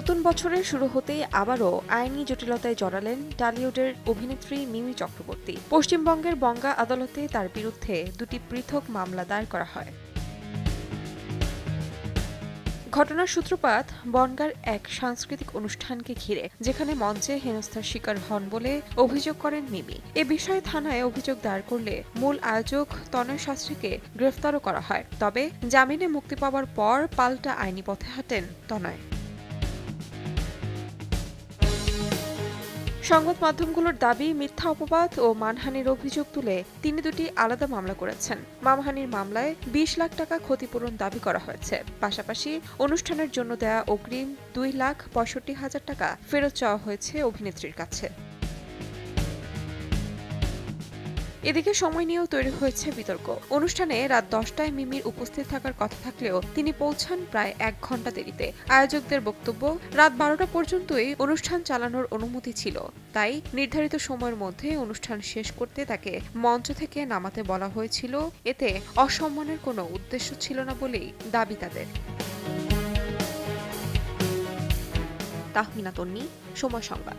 নতুন বছরের শুরু হতেই আবারও আইনি জটিলতায় জড়ালেন টলিউডের অভিনেত্রী মিমি চক্রবর্তী। পশ্চিমবঙ্গের বঙ্গা আদালতে তার বিরুদ্ধে দুটি পৃথক মামলা দায়ের করা হয়। ঘটনার সূত্রপাত বনগাঁর এক সাংস্কৃতিক অনুষ্ঠানকে ঘিরে, যেখানে মঞ্চে হেনস্থার শিকার হন বলে অভিযোগ করেন মিমি। এ বিষয়ে থানায় অভিযোগ দায়ের করলে মূল আয়োজক তনয় শাস্ত্রীকে গ্রেফতারও করা হয়। তবে জামিনে মুক্তি পাওয়ার পর পাল্টা আইনি পথে হাঁটেন তনয়। সংবাদ মাধ্যমগুলোর দাবি, মিথ্যা অপবাদ ও মানহানির অভিযোগ তুলে তিনি দুটি আলাদা মামলা করেছেন। মানহানির মামলায় ২০ লাখ টাকা ক্ষতিপূরণ দাবি করা হয়েছে। পাশাপাশি অনুষ্ঠানের জন্য দেয়া অগ্রিম ২,৬৫,০০০ টাকা ফেরত চাওয়া হয়েছে অভিনেত্রীর কাছে। এদিকে সময় নিয়েও তৈরি হয়েছে বিতর্ক। অনুষ্ঠানে রাত ১০টায় মিমির উপস্থিত থাকার কথা থাকলেও তিনি পৌঁছান প্রায় ১ ঘণ্টা দেরিতে। আয়োজকদের বক্তব্য, রাত ১২টা পর্যন্তই অনুষ্ঠান চালানোর অনুমতি ছিল, তাই নির্ধারিত সময়ের মধ্যে অনুষ্ঠান শেষ করতে তাকে মঞ্চ থেকে নামাতে বলা হয়েছিল। এতে অসম্মানের কোনো উদ্দেশ্য ছিল না বলেই দাবি তাদের। তাহমিনা তন্নি, সময় সংবাদ।